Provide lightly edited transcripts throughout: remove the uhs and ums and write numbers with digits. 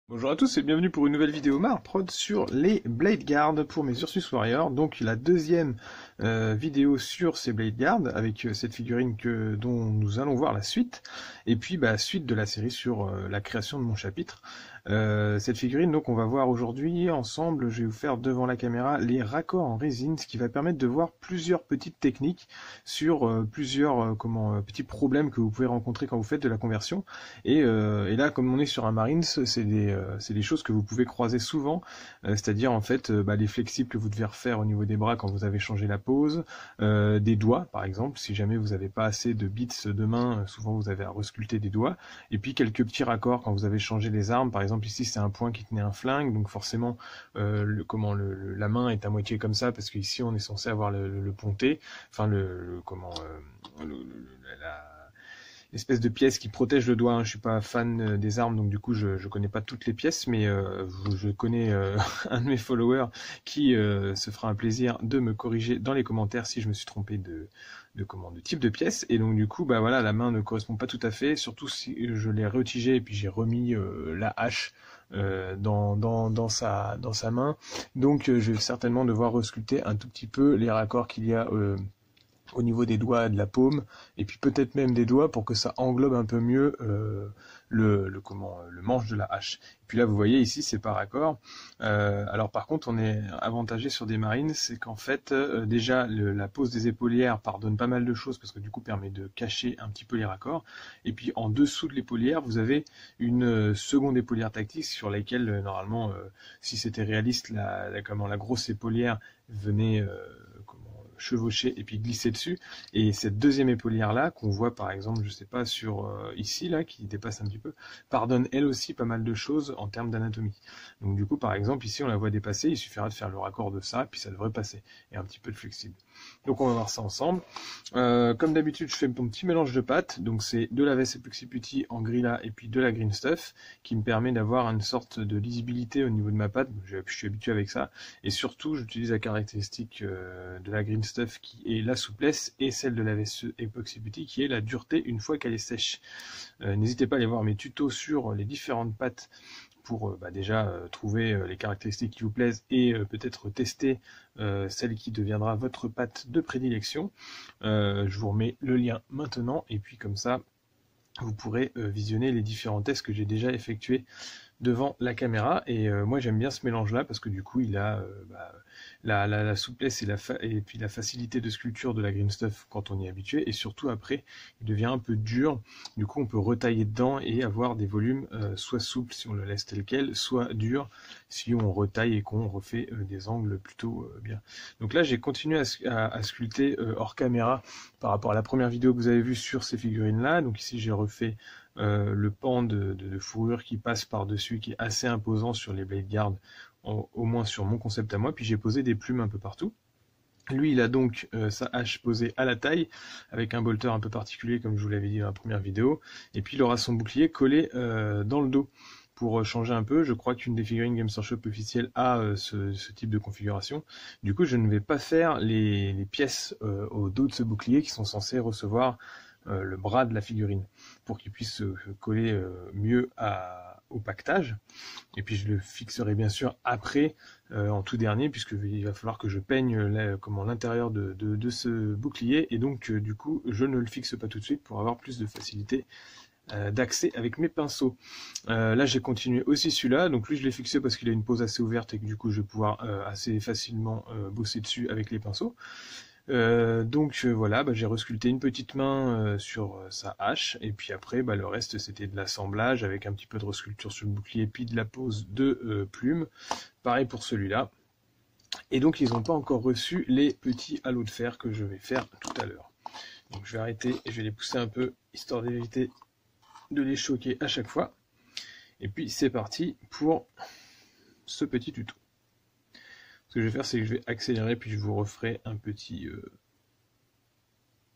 Bonjour à tous et bienvenue pour une nouvelle vidéo Marprod sur les Blade Guard pour mes Ursus Warriors. Donc la deuxième vidéo sur ces Blade Guard avec cette figurine dont nous allons voir la suite. Et puis suite de la série sur la création de mon chapitre. Cette figurine donc on va voir aujourd'hui ensemble, je vais vous faire devant la caméra les raccords en résine, ce qui va permettre de voir plusieurs petites techniques sur plusieurs petits problèmes que vous pouvez rencontrer quand vous faites de la conversion. Et là comme on est sur un Marines, c'est des choses que vous pouvez croiser souvent, c'est-à-dire en fait les flexibles que vous devez refaire au niveau des bras quand vous avez changé la pose, des doigts par exemple, si jamais vous n'avez pas assez de bits de main, souvent vous avez à resculpter des doigts, et puis quelques petits raccords quand vous avez changé les armes, par exemple ici c'est un point qui tenait un flingue, donc forcément la main est à moitié comme ça, parce qu'ici on est censé avoir le ponté, enfin la espèce de pièce qui protège le doigt. Hein. Je suis pas fan des armes, donc du coup je connais pas toutes les pièces, mais je connais un de mes followers qui se fera un plaisir de me corriger dans les commentaires si je me suis trompé de type de pièce. Et donc du coup voilà, la main ne correspond pas tout à fait, surtout si je l'ai retigé et puis j'ai remis la hache dans sa main. Donc je vais certainement devoir resculpter un tout petit peu les raccords qu'il y a au niveau des doigts, de la paume, et puis peut-être même des doigts pour que ça englobe un peu mieux le manche de la hache. Et puis là, vous voyez ici, c'est par raccord. Alors par contre, on est avantagé sur des marines, c'est qu'en fait, déjà, la pose des épaulières pardonne pas mal de choses, parce que du coup, permet de cacher un petit peu les raccords. Et puis en dessous de l'épaulière, vous avez une seconde épaulière tactique sur laquelle, normalement, si c'était réaliste, la grosse épaulière venait chevaucher et puis glisser dessus, et cette deuxième épaulière là qu'on voit par exemple, je sais pas, sur ici là, qui dépasse un petit peu, pardonne elle aussi pas mal de choses en termes d'anatomie. Donc du coup par exemple ici on la voit dépasser, il suffira de faire le raccord de ça puis ça devrait passer, et un petit peu de flexible. Donc on va voir ça ensemble. Comme d'habitude je fais mon petit mélange de pâtes, donc c'est de la Vess Epoxy Putty en Grilla et puis de la Green Stuff, qui me permet d'avoir une sorte de lisibilité au niveau de ma pâte. Je suis habitué avec ça, et surtout j'utilise la caractéristique de la Green Stuff qui est la souplesse, et celle de la Vess Epoxy Putty qui est la dureté une fois qu'elle est sèche. N'hésitez pas à aller voir mes tutos sur les différentes pâtes pour déjà trouver les caractéristiques qui vous plaisent, et peut-être tester celle qui deviendra votre pâte de prédilection. Je vous remets le lien maintenant, et puis comme ça vous pourrez visionner les différents tests que j'ai déjà effectués devant la caméra. Et moi j'aime bien ce mélange là, parce que du coup il a la souplesse et puis la facilité de sculpture de la Green Stuff quand on y est habitué, et surtout après il devient un peu dur, du coup on peut retailler dedans et avoir des volumes soit souples si on le laisse tel quel, soit dur si on retaille et qu'on refait des angles plutôt bien. Donc là j'ai continué à sculpter hors caméra par rapport à la première vidéo que vous avez vue sur ces figurines là. Donc ici j'ai refait le pan de fourrure qui passe par-dessus, qui est assez imposant sur les Blade Guard, au moins sur mon concept à moi, puis j'ai posé des plumes un peu partout. Lui, il a donc sa hache posée à la taille, avec un bolter un peu particulier, comme je vous l'avais dit dans la première vidéo, et puis il aura son bouclier collé dans le dos. Pour changer un peu, je crois qu'une des figurines Games Workshop officielles a ce type de configuration. Du coup, je ne vais pas faire les pièces au dos de ce bouclier qui sont censées recevoir le bras de la figurine, pour qu'il puisse se coller mieux au pactage. Et puis je le fixerai bien sûr après, en tout dernier, puisqu'il va falloir que je peigne l'intérieur de ce bouclier, et donc du coup je ne le fixe pas tout de suite pour avoir plus de facilité d'accès avec mes pinceaux. Là j'ai continué aussi celui-là, donc lui je l'ai fixé parce qu'il a une pose assez ouverte et que du coup je vais pouvoir assez facilement bosser dessus avec les pinceaux. Voilà, j'ai resculpté une petite main sur sa hache, et puis après le reste c'était de l'assemblage avec un petit peu de resculpture sur le bouclier, puis de la pose de plumes. Pareil pour celui-là. Et donc ils n'ont pas encore reçu les petits halots de fer que je vais faire tout à l'heure. Donc je vais arrêter et je vais les pousser un peu, histoire d'éviter de les choquer à chaque fois. Et puis c'est parti pour ce petit tuto. Ce que je vais faire, c'est que je vais accélérer, puis je vous referai un petit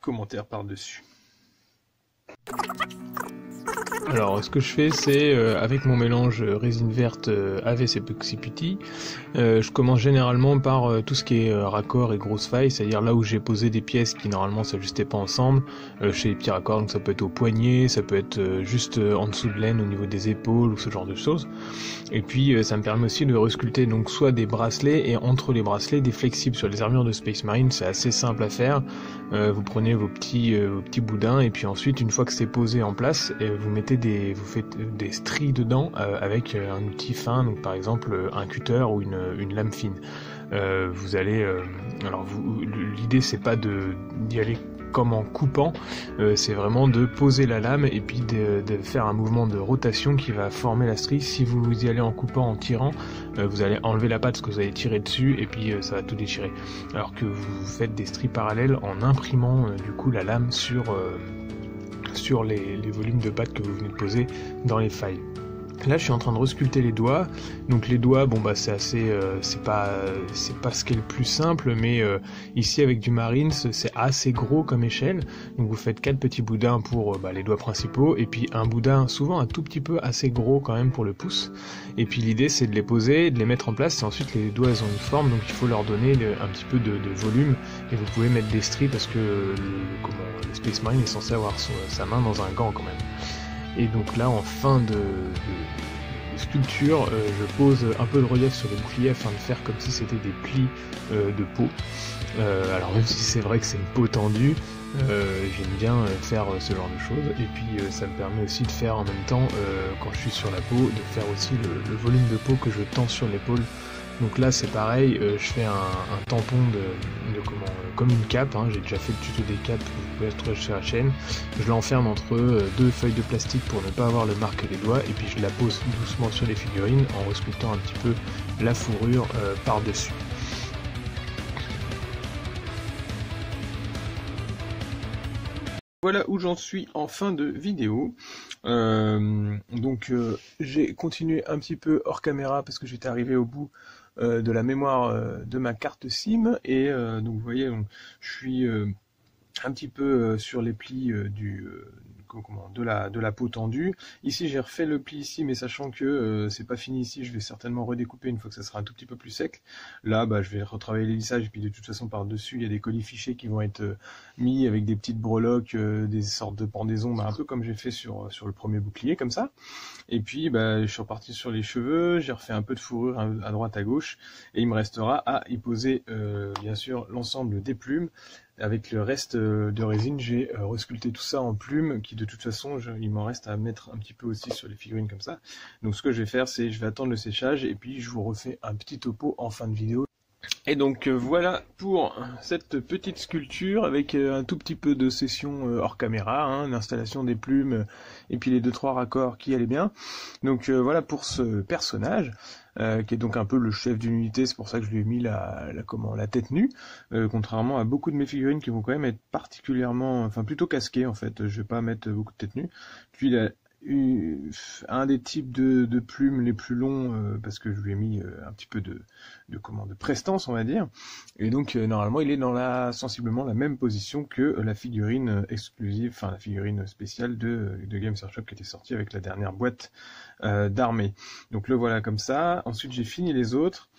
commentaire par-dessus. Alors ce que je fais, c'est avec mon mélange résine verte AVS Epoxy Putty, je commence généralement par tout ce qui est raccord et grosse faille, c'est-à-dire là où j'ai posé des pièces qui normalement s'ajustaient pas ensemble, chez les petits raccords, donc ça peut être au poignet, ça peut être juste en dessous de l'aine au niveau des épaules ou ce genre de choses. Et puis ça me permet aussi de resculpter donc soit des bracelets et entre les bracelets des flexibles sur les armures de Space Marine, c'est assez simple à faire. Vous prenez vos petits boudins et puis ensuite une fois que c'est posé en place, vous faites des stries dedans avec un outil fin, donc par exemple un cutter ou une lame fine. Vous allez, l'idée c'est pas d'y aller comme en coupant, c'est vraiment de poser la lame et puis de faire un mouvement de rotation qui va former la strie. Si vous y allez en coupant, en tirant, vous allez enlever la patte parce que vous allez tirer dessus et puis ça va tout déchirer. Alors que vous faites des stries parallèles en imprimant du coup la lame sur les volumes de pattes que vous venez de poser dans les failles. Là, je suis en train de resculpter les doigts. Donc les doigts, bon bah c'est assez, c'est pas ce qui est le plus simple, mais ici avec du Marines, c'est assez gros comme échelle. Donc vous faites 4 petits boudins pour les doigts principaux, et puis un boudin souvent un tout petit peu assez gros quand même pour le pouce. Et puis l'idée c'est de les poser, de les mettre en place. Et ensuite les doigts ils ont une forme, donc il faut leur donner un petit peu de volume. Et vous pouvez mettre des stries parce que le Space Marine est censé avoir sa main dans un gant quand même. Et donc là, en fin de sculpture, je pose un peu de relief sur les boucliers afin de faire comme si c'était des plis de peau. Alors même si c'est vrai que c'est une peau tendue, j'aime bien faire ce genre de choses. Et puis ça me permet aussi de faire en même temps, quand je suis sur la peau, de faire aussi le volume de peau que je tends sur l'épaule. Donc là c'est pareil, je fais un tampon comme une cape, hein. J'ai déjà fait le tuto des capes, vous pouvez le trouver sur la chaîne. Je l'enferme entre deux feuilles de plastique pour ne pas avoir le marque des doigts, et puis je la pose doucement sur les figurines en resculptant un petit peu la fourrure par-dessus. Voilà où j'en suis en fin de vidéo. J'ai continué un petit peu hors caméra parce que j'étais arrivé au bout de la mémoire de ma carte SIM, et donc vous voyez, je suis un petit peu sur les plis de la peau tendue. Ici j'ai refait le pli ici, mais sachant que c'est pas fini ici, je vais certainement redécouper une fois que ça sera un tout petit peu plus sec. Là je vais retravailler les lissages, et puis de toute façon par dessus il y a des colis fichés qui vont être mis avec des petites breloques, des sortes de pendaisons, un peu comme j'ai fait sur le premier bouclier comme ça. Et puis je suis reparti sur les cheveux, j'ai refait un peu de fourrure à droite à gauche, et il me restera à y poser bien sûr l'ensemble des plumes. Avec le reste de résine, j'ai resculpté tout ça en plumes, qui de toute façon, il m'en reste à mettre un petit peu aussi sur les figurines comme ça. Donc ce que je vais faire, c'est je vais attendre le séchage, et puis je vous refais un petit topo en fin de vidéo. Et donc voilà pour cette petite sculpture avec un tout petit peu de session hors caméra, hein, l'installation des plumes et puis les 2-3 raccords qui allaient bien. Donc voilà pour ce personnage qui est donc un peu le chef d'une unité, c'est pour ça que je lui ai mis la tête nue, contrairement à beaucoup de mes figurines qui vont quand même être particulièrement, enfin plutôt casquées en fait. Je vais pas mettre beaucoup de tête nue. Puis il a un des types de plumes les plus longs parce que je lui ai mis un petit peu de prestance, on va dire, et donc normalement il est sensiblement la même position que la figurine exclusive, enfin la figurine spéciale de Games Workshop qui était sortie avec la dernière boîte d'armée. Donc le voilà comme ça. Ensuite j'ai fini les autres.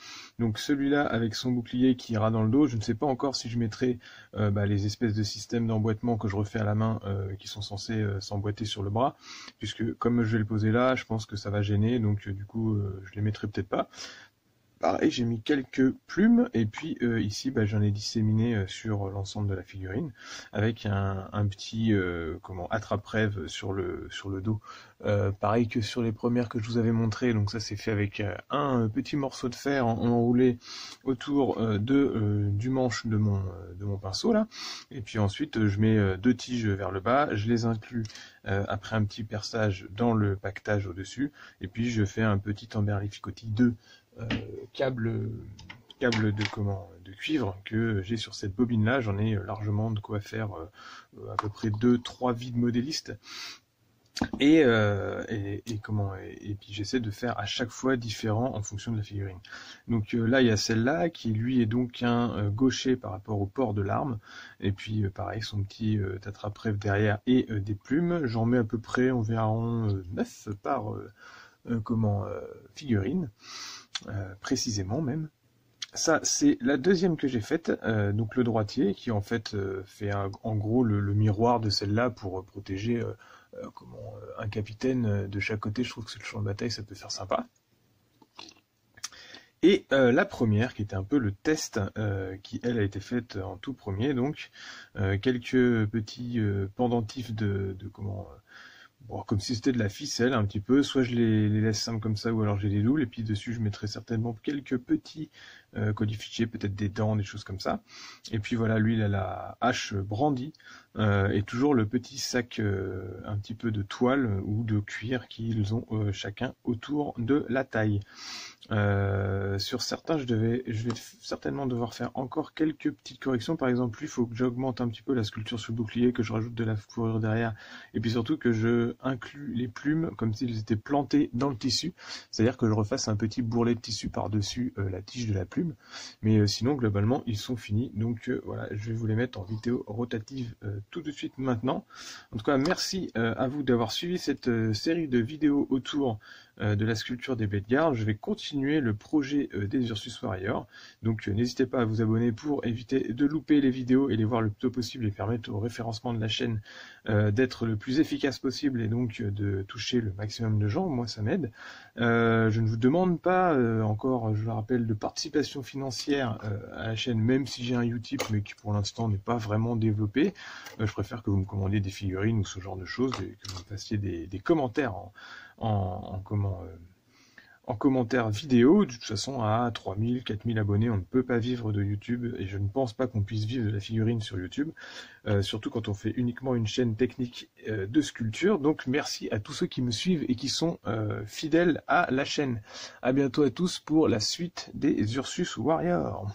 Donc celui-là avec son bouclier qui ira dans le dos, je ne sais pas encore si je mettrai les espèces de systèmes d'emboîtement que je refais à la main qui sont censés s'emboîter sur le bras, puisque comme je vais le poser là, je pense que ça va gêner, donc du coup je les mettrai peut-être pas. Pareil, j'ai mis quelques plumes, et puis ici j'en ai disséminé sur l'ensemble de la figurine avec un petit attrape-rêve sur le dos, pareil que sur les premières que je vous avais montré. Donc ça c'est fait avec un petit morceau de fer enroulé autour du manche de mon pinceau là, et puis ensuite je mets 2 tiges vers le bas, je les inclus après un petit perçage dans le paquetage au dessus, et puis je fais un petit emberlificotis de câble de cuivre que j'ai sur cette bobine là. J'en ai largement de quoi faire à peu près 2-3 vides modélistes. Et puis j'essaie de faire à chaque fois différent en fonction de la figurine. Donc là il y a celle-là qui lui est donc un gaucher par rapport au port de l'arme, et puis pareil son petit attrape-rêve derrière et des plumes. J'en mets à peu près environ 9 par figurine, précisément même. Ça, c'est la deuxième que j'ai faite, donc le droitier, qui en fait fait en gros le miroir de celle-là pour protéger un capitaine de chaque côté. Je trouve que sur le champ de bataille, ça peut faire sympa. Et la première, qui était un peu le test, qui elle a été faite en tout premier, donc quelques petits pendentifs bon, comme si c'était de la ficelle un petit peu, soit je les laisse simples comme ça, ou alors j'ai des doubles, et puis dessus je mettrai certainement quelques petits codifiés, peut-être des dents, des choses comme ça. Et puis voilà, lui il a la hache brandie, et toujours le petit sac un petit peu de toile ou de cuir qu'ils ont chacun autour de la taille. Sur certains, je vais certainement devoir faire encore quelques petites corrections. Par exemple, lui, il faut que j'augmente un petit peu la sculpture sur le bouclier, que je rajoute de la fourrure derrière, et puis surtout que je inclus les plumes comme s'ils étaient plantés dans le tissu. C'est-à-dire que je refasse un petit bourrelet de tissu par-dessus la tige de la plume. Mais sinon, globalement, ils sont finis. Donc voilà, je vais vous les mettre en vidéo rotative tout de suite maintenant. En tout cas, merci à vous d'avoir suivi cette série de vidéos autour de la sculpture des Blade-Gardes. Je vais continuer le projet des Ursus Warriors, donc n'hésitez pas à vous abonner pour éviter de louper les vidéos et les voir le plus tôt possible et permettre au référencement de la chaîne d'être le plus efficace possible et donc de toucher le maximum de gens. Moi ça m'aide. Je ne vous demande pas encore, je le rappelle, de participation financière à la chaîne, même si j'ai un Utip mais qui pour l'instant n'est pas vraiment développé. Je préfère que vous me commandiez des figurines ou ce genre de choses et que vous me fassiez des commentaires en commentaire vidéo. De toute façon, à 3000, 4000 abonnés, on ne peut pas vivre de YouTube, et je ne pense pas qu'on puisse vivre de la figurine sur YouTube, surtout quand on fait uniquement une chaîne technique de sculpture. Donc merci à tous ceux qui me suivent et qui sont fidèles à la chaîne. À bientôt à tous pour la suite des Ursus Warriors.